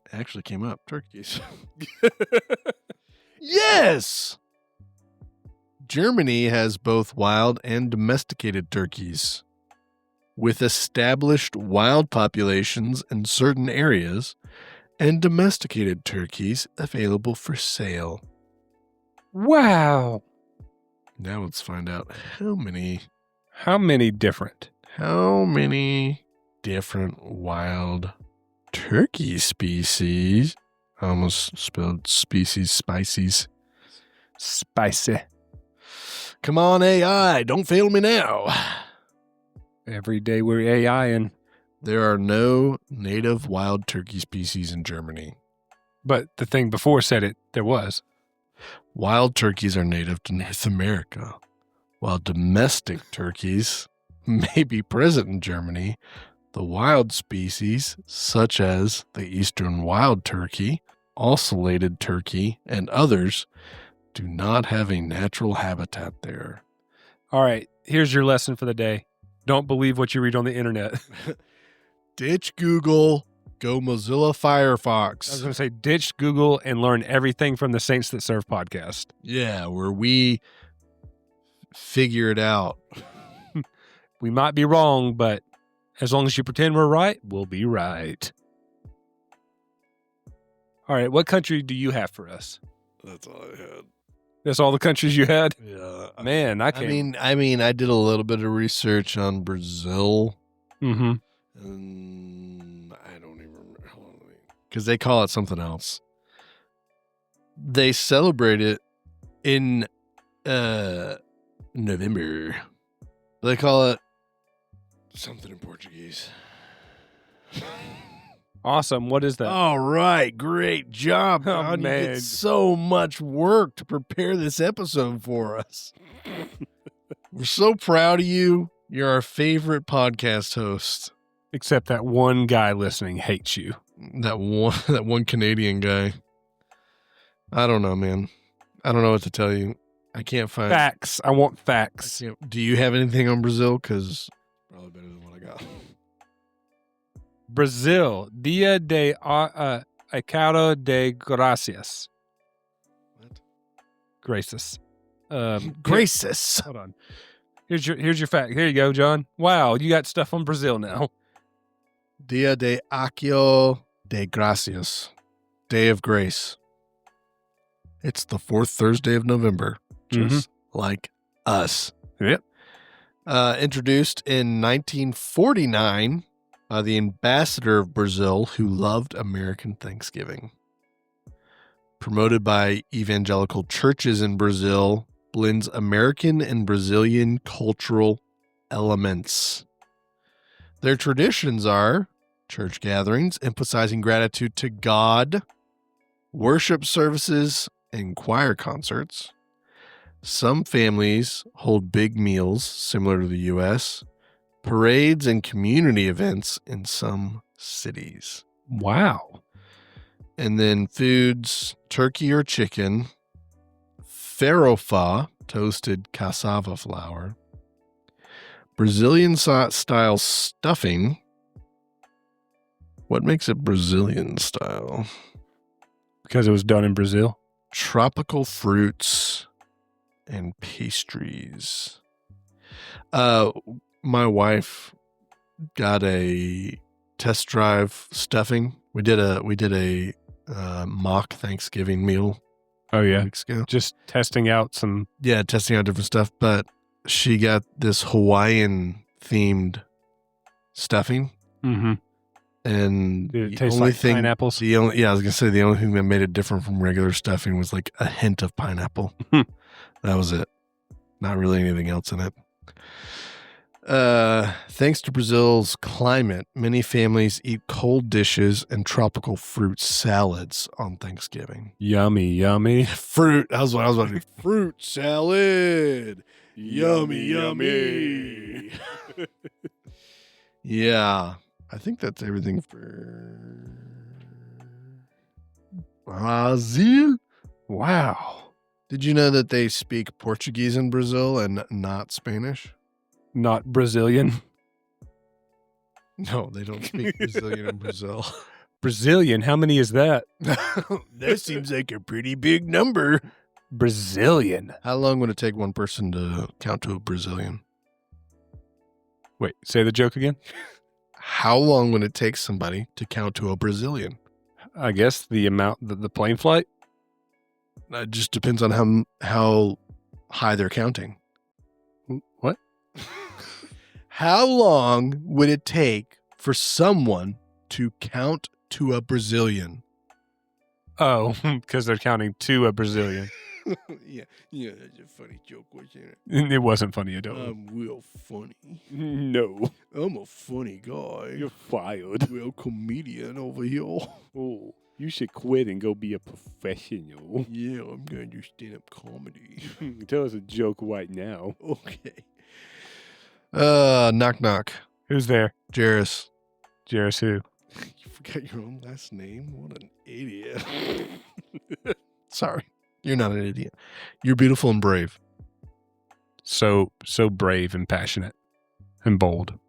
It actually came up. Turkeys. Yes! Germany has both wild and domesticated turkeys. With established wild populations in certain areas and domesticated turkeys available for sale. Wow. Now let's find out how many How many different? How many different wild turkey species? I almost spelled species, spices. Spicy. Come on, AI, don't fail me now. Every day we're AIing. There are no native wild turkey species in Germany. But the thing before said it, there was. Wild turkeys are native to North America, while domestic turkeys may be present in Germany. The wild species, such as the eastern wild turkey, ocellated turkey, and others, do not have a natural habitat there. All right, here's your lesson for the day. Don't believe what you read on the internet. Ditch Google, go Mozilla I was Firefox. going to say ditch Google and learn everything from the Saints That Serve podcast. Yeah, where we figure it out. We might be wrong, but as long as you pretend we're right, we'll be right. All right, what country do you have for us? That's all I had. That's all the countries you had? Yeah. Man, I can't. I mean, I did a little bit of research on Brazil. Mm-hmm. And I don't even remember how long because they call it something else. They celebrate it in November. They call it something in Portuguese. Awesome. What is that? All right, great job, Oh, Don. You man. did so much work to prepare this episode for us. We're so proud of you. You're our favorite podcast host. Except that one guy listening hates you. That one Canadian guy. I don't know, man. I don't know what to tell you. I can't find Facts. I want facts. Do you have anything on Brazil? Because probably better than what I got. Brazil. Dia de Acado de Gracias. What? Gracias. Gracious. Hold on. Here's your fact. Here you go, John. Wow, you got stuff on Brazil now. Dia de Accio de Gracias. Day of Grace. It's the fourth Thursday of November, just like us. Yep. Introduced in 1949 by the ambassador of Brazil who loved American Thanksgiving. Promoted by evangelical churches in Brazil, blends American and Brazilian cultural elements. Their traditions are church gatherings emphasizing gratitude to God, worship services, and choir concerts. Some families hold big meals similar to the U.S., parades, and community events in some cities. Wow. And then foods, turkey or chicken, farofa, toasted cassava flour, Brazilian style stuffing. What makes it Brazilian style? Because it was done in Brazil. Tropical fruits and pastries. My wife got a test drive stuffing. We did a mock Thanksgiving meal. Oh, yeah. Weeks ago. Just testing out some. Yeah, testing out different stuff. But she got this Hawaiian themed stuffing. Mm-hmm. And Did it taste like pineapples? I was gonna say the only thing that made it different from regular stuffing was like a hint of pineapple. That was it. Not really anything else in it. Thanks to Brazil's climate, many families eat cold dishes and tropical fruit salads on Thanksgiving. Yummy, yummy. Fruit. That was what I was about to do. Fruit salad. Yummy, yummy. Yeah. I think that's everything for Brazil. Wow. Did you know that they speak Portuguese in Brazil and not Spanish? Not Brazilian. No, they don't speak Brazilian in Brazil. Brazilian? How many is that? That seems like a pretty big number. Brazilian. How long would it take one person to count to a Brazilian? Wait, say the joke again? How long would it take somebody to count to a Brazilian? I guess the amount, the plane flight? It just depends on how high they're counting. What? How long would it take for someone to count to a Brazilian? Oh, because they're counting to a Brazilian. yeah, that's a funny joke, wasn't it? It wasn't funny at all. I'm real funny. No. I'm a funny guy. You're fired. Real comedian over here. Oh, you should quit and go be a professional. Yeah, I'm going to do stand-up comedy. Tell us a joke right now. Okay. Knock knock. Who's there? Jairus. Jairus who? You forgot your own last name? What an idiot. Sorry. You're not an idiot. You're beautiful and brave. So brave and passionate and bold.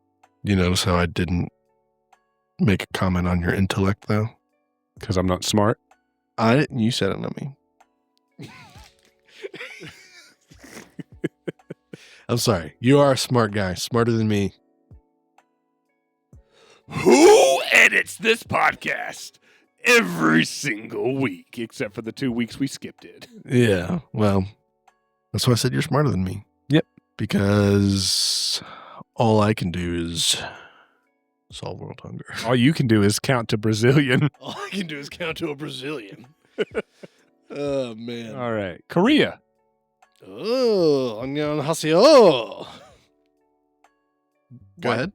You notice how I didn't make a comment on your intellect, though? Because I'm not smart. I didn't. You said it, not me. I'm sorry. You are a smart guy. Smarter than me. Who edits this podcast every single week, except for the 2 weeks we skipped it? Yeah. Well, that's why I said you're smarter than me. Yep. Because all I can do is solve world hunger. All you can do is count to Brazilian. All I can do is count to a Brazilian. Oh, man. All right. Korea. Oh, annyeonghaseyo. Go What? ahead.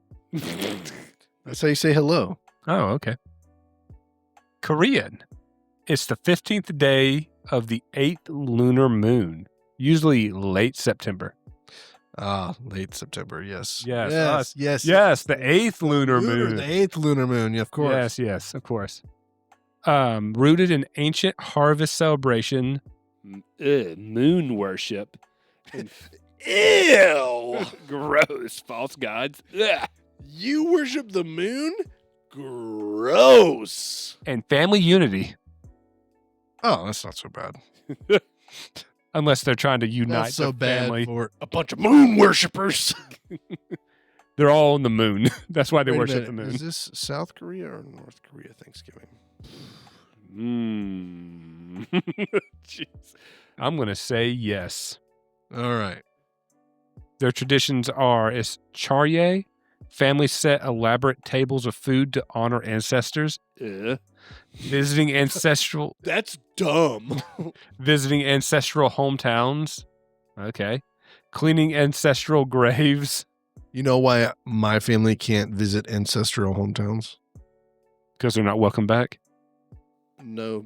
That's how you say hello. Oh, okay. Korean. It's the 15th day of the 8th lunar moon, usually late September. Late September, yes. Yes, Yes, us. yes. Yes, the 8th lunar moon. The 8th lunar moon, yeah, of course. Yes, of course. Rooted in ancient harvest celebration, moon worship. Ew! Gross, false gods. Ugh. You worship the moon? Gross. And family unity, Oh, that's not so bad. unless they're trying to unite Not so the bad family. for a bunch of moon worshippers. They're all on the moon. That's why they Wait a worship minute, the moon. Is this South Korea or North Korea Thanksgiving? Jeez. I'm going to say yes. All right. Their traditions are is charye. Families set elaborate tables of food to honor ancestors. Visiting ancestral That's dumb. visiting ancestral hometowns. Okay. Cleaning ancestral graves You know why my family can't visit ancestral hometowns? because they're not welcome back. No,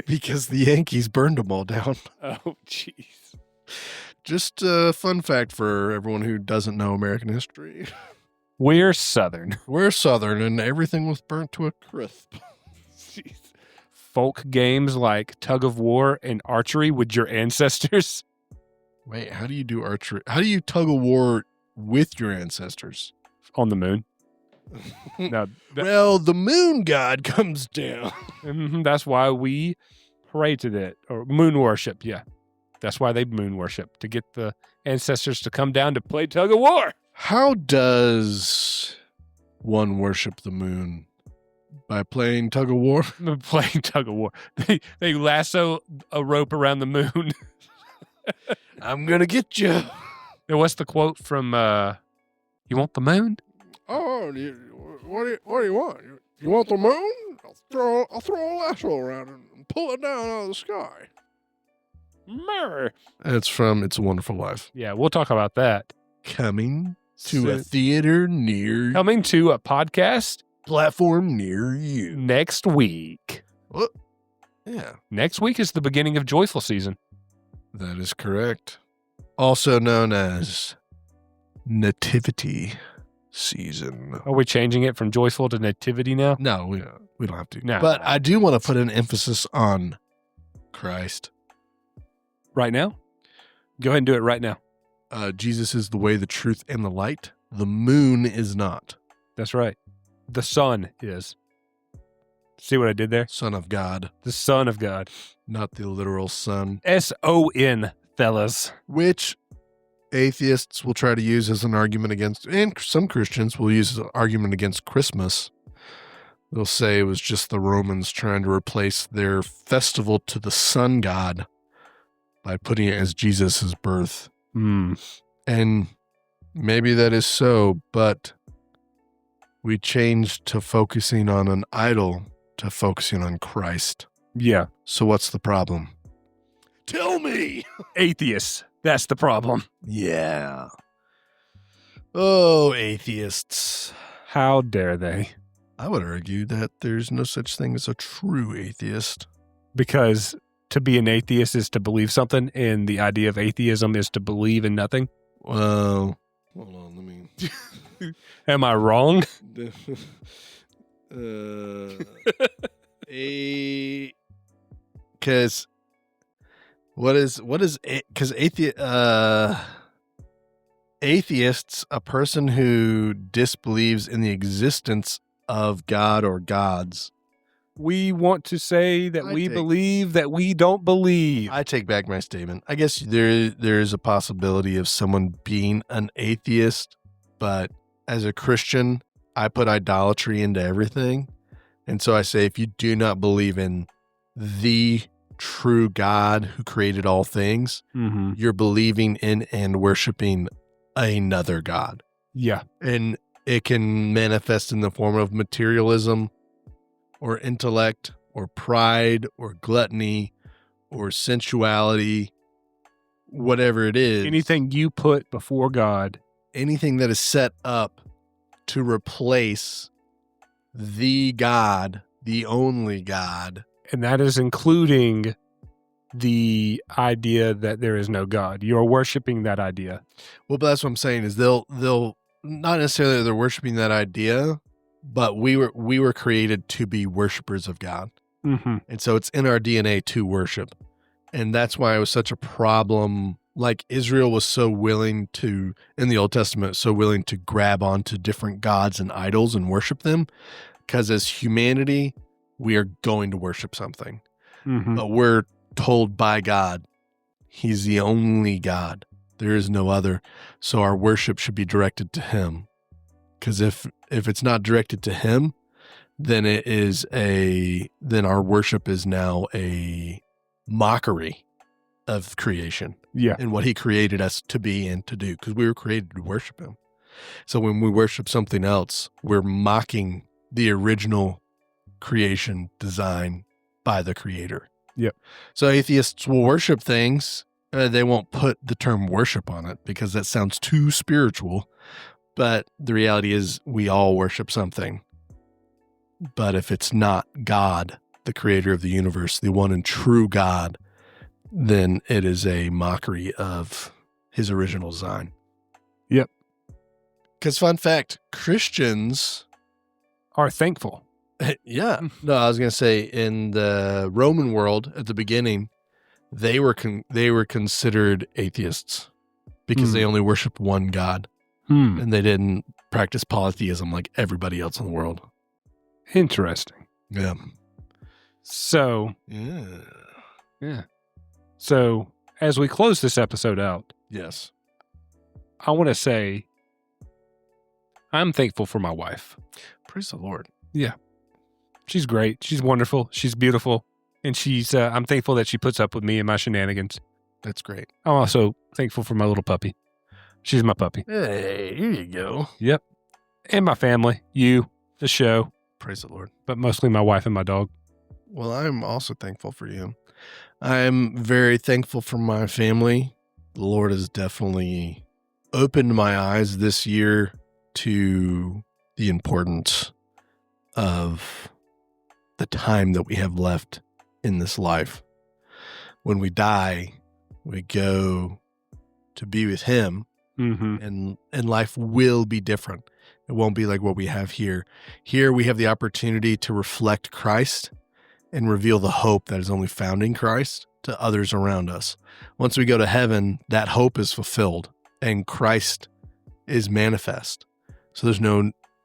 because the Yankees burned them all down. Oh, jeez. Just a fun fact for everyone who doesn't know American history. We're Southern. We're Southern, and everything was burnt to a crisp. Jeez. Folk games like tug of war and archery with your ancestors. Wait, how do you do archery? How do you tug a war with your ancestors? On the moon. No, Well, the moon god comes down. that's why we pray to that, or moon worship. Yeah, that's why they moon worship, to get the ancestors to come down to play tug of war. How does one worship the moon? By playing tug of war? Playing tug of war. They lasso a rope around the moon. I'm gonna get you. What's the quote from? You want the moon? Oh, what do you want? You want the moon? I'll throw a lasso around and pull it down out of the sky. Mirror. It's from It's a Wonderful Life. Yeah, we'll talk about that. Coming to a So- theater near Coming to a podcast platform near you. next week. Yeah, Next week is the beginning of joyful season. that is correct. Also known as Nativity season. Are we changing it from joyful to nativity now? No, we don't have to. No. But I do want to put an emphasis on Christ. Right now? Go ahead and do it right now. Jesus is the way, the truth, and the light. The moon is not. That's right. The Son is. See what I did there? Son of God, The Son of God. not the literal son, S-O-N, fellas. which atheists will try to use as an argument against, and some Christians will use as an argument against Christmas. They'll say it was just the Romans trying to replace their festival to the sun god by putting it as Jesus' birth. Hmm. And Maybe that is so, but we changed to focusing on an idol to focusing on Christ. Yeah. So what's the problem? Tell me. Atheists. That's the problem. Yeah. Oh, atheists. How dare they? I would argue that there's no such thing as a true atheist. Because to be an atheist is to believe something, and the idea of atheism is to believe in nothing. Well, hold on, let me... Am I wrong? Because because atheists, a person who disbelieves in the existence of God or gods. We want to say that believe that we don't believe. I take back my statement. I guess there is a possibility of someone being an atheist, but as a Christian, I put idolatry into everything. And so I say, if you do not believe in the true God who created all things, you're believing in and worshiping another God. Yeah. And it can manifest in the form of materialism or intellect or pride or gluttony or sensuality, whatever it is. Anything you put before God. Anything that is set up to replace the God, the only God. And that is including the idea that there is no God. You're worshiping that idea. Well, but that's what I'm saying is they'll not necessarily that they're worshiping that idea, but we were created to be worshipers of God. And so it's in our DNA to worship. And that's why it was such a problem. Like Israel was so willing to, in the Old Testament, so willing to grab onto different gods and idols and worship them. Because as humanity, we are going to worship something. But we're told by God, he's the only God. There is no other. So our worship should be directed to him. Because if it's not directed to him, then then our worship is now a mockery of creation. Yeah. And what he created us to be and to do, because we were created to worship him. So when we worship something else, we're mocking the original creation design by the creator. Yep. So atheists will worship things. They won't put the term worship on it because that sounds too spiritual. But the reality is we all worship something. But if it's not God, the creator of the universe, the one and true God, then it is a mockery of his original design. Yep. Because fun fact, Christians are thankful. Yeah. No, I was going to say in the Roman world at the beginning, they were considered atheists because they only worshiped one God. And they didn't practice polytheism like everybody else in the world. Interesting. Yeah. So, yeah. So, as we close this episode out, yes, I want to say I'm thankful for my wife. Praise the Lord. Yeah. She's great. She's wonderful. She's beautiful. And I'm thankful that she puts up with me and my shenanigans. That's great. I'm also thankful for my little puppy. She's my puppy. Hey, here you go. Yep. And my family, you, the show. Praise the Lord. But mostly my wife and my dog. Well, I'm also thankful for you. I'm very thankful for my family. The Lord has definitely opened my eyes this year to the importance of the time that we have left in this life. When we die, we go to be with him, and life will be different. It won't be like what we have here. Here we have the opportunity to reflect Christ and reveal the hope that is only found in Christ to others around us. Once we go to heaven, that hope is fulfilled and Christ is manifest. So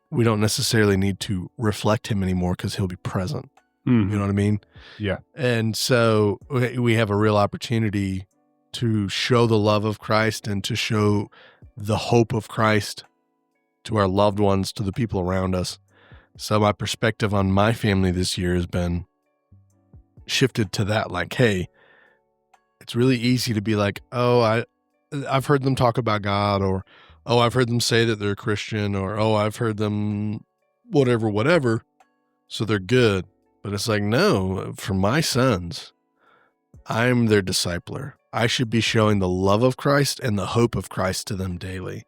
we don't necessarily need to reflect him anymore because he'll be present. You know what I mean? Yeah. And so we have a real opportunity to show the love of Christ and to show the hope of Christ to our loved ones, to the people around us. So my perspective on my family this year has been shifted to that. Like, hey, it's really easy to be like, oh, I've heard them talk about God, or oh, I've heard them say that they're Christian, or, oh, I've heard them whatever, so they're good. But it's like, no, for my sons, I'm their discipler. I should be showing the love of Christ and the hope of Christ to them daily.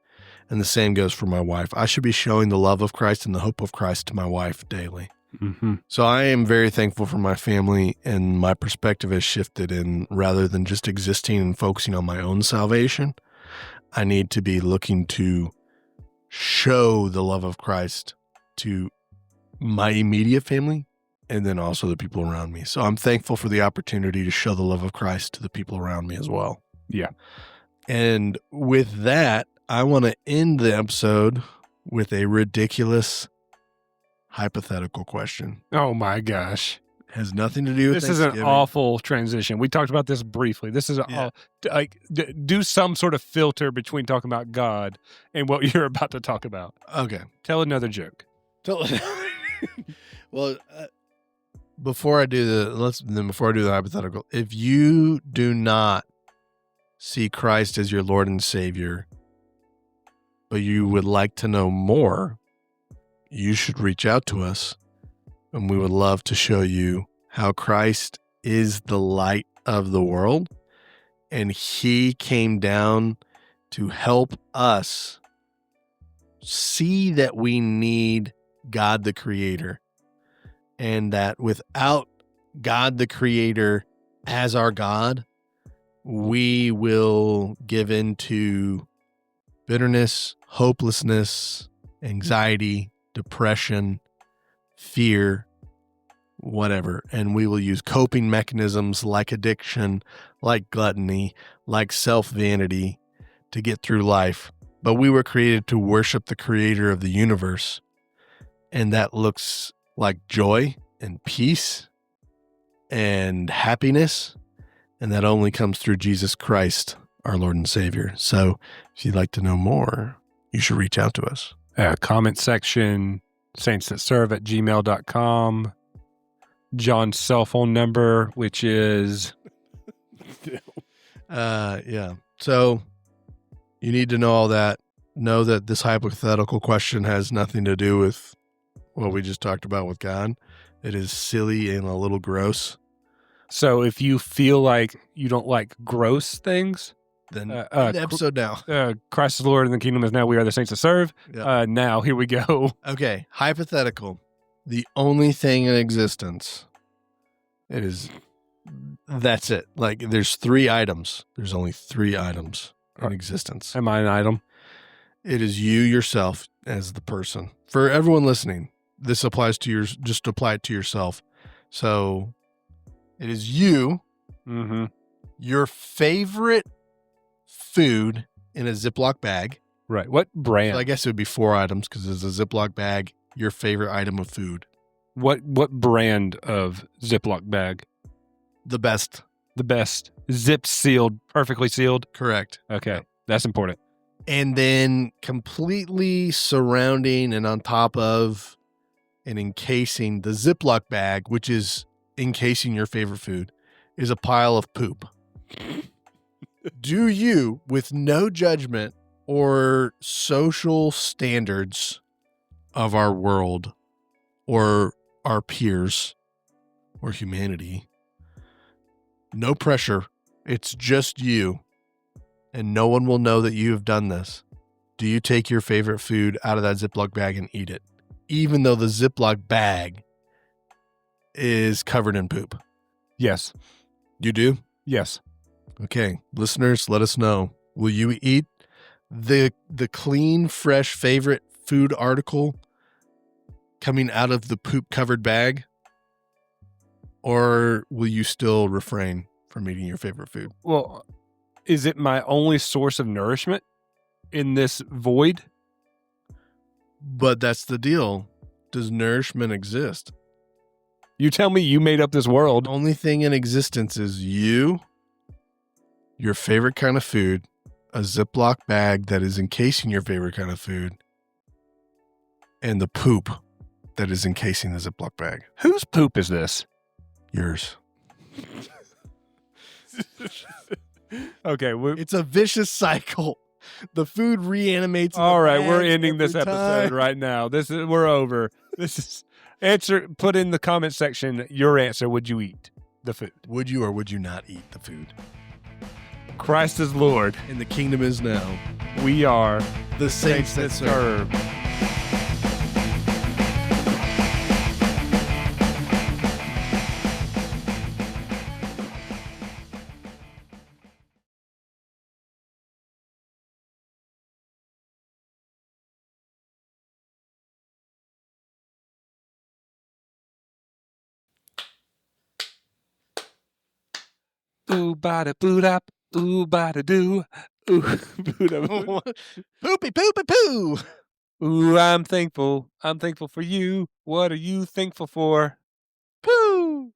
And the same goes for my wife. I should be showing the love of Christ and the hope of Christ to my wife daily. Mm-hmm. So I am very thankful for my family, and my perspective has shifted in rather than just existing and focusing on my own salvation. I need to be looking to show the love of Christ to my immediate family and then also the people around me. So I'm thankful for the opportunity to show the love of Christ to the people around me as well. Yeah. And with that, I want to end the episode with a ridiculous hypothetical question. Oh my gosh. Has nothing to do with This is an awful transition. We talked about this briefly. This is do some sort of filter between talking about God and what you're about to talk about. Okay. Tell another joke. Well, before I do the hypothetical, if you do not see Christ as your Lord and Savior, but you would like to know more, you should reach out to us, and we would love to show you how Christ is the light of the world, and he came down to help us see that we need God the Creator, and that without God the Creator as our God, we will give into bitterness, hopelessness, anxiety, depression, fear, whatever. And we will use coping mechanisms like addiction, like gluttony, like self-vanity to get through life. But we were created to worship the Creator of the universe. And that looks like joy and peace and happiness. And that only comes through Jesus Christ, our Lord and Savior. So if you'd like to know more, you should reach out to us. Comment section, saintsthatserve@gmail.com. John's cell phone number, which is... yeah. So you need to know all that. Know that this hypothetical question has nothing to do with what we just talked about with God. It is silly and a little gross. So if you feel like you don't like gross things, then end the episode now. Christ is Lord and the kingdom is now. We are the saints that serve. Yep. Now, here we go. Okay. Hypothetical. The only thing in existence. That's it. Like there's 3 items. There's only 3 items in existence. Am I an item? It is you yourself as the person. For everyone listening, this applies to just apply it to yourself. So it is you, your favorite food in a Ziploc bag. Right. What brand? So I guess it would be 4 items because it's a Ziploc bag, your favorite item of food. What brand of Ziploc bag? The best. The best. Zip sealed, perfectly sealed? Correct. Okay. Yep. That's important. And then completely surrounding and on top of and encasing the Ziploc bag, which is encasing your favorite food, is a pile of poop. Do you, with no judgment or social standards of our world or our peers or humanity, no pressure, it's just you, and no one will know that you have done this, do you take your favorite food out of that Ziploc bag and eat it, even though the Ziploc bag is covered in poop? Yes. You do? Yes. Okay, listeners, let us know. Will you eat the clean, fresh favorite food article coming out of the poop-covered bag? Or will you still refrain from eating your favorite food? Well, is it my only source of nourishment in this void? But that's the deal. Does nourishment exist? You tell me you made up this world. The only thing in existence is you, your favorite kind of food, a Ziploc bag that is encasing your favorite kind of food, and the poop that is encasing the Ziploc bag. Whose poop is this? Yours. Okay. It's a vicious cycle. The food reanimates. All right, we're bag ending this every episode time. right now. We're over. This is answer. Put in the comment section your answer. Would you eat the food? Would you or would you not eat the food? Christ is Lord. And the kingdom is now. We are The saints that serve. Ooh bada boodap. Ooh bada doo. Ooh boodap. Poopy poopy poo. Ooh, I'm thankful. I'm thankful for you. What are you thankful for? Poo.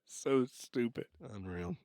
So stupid. Unreal.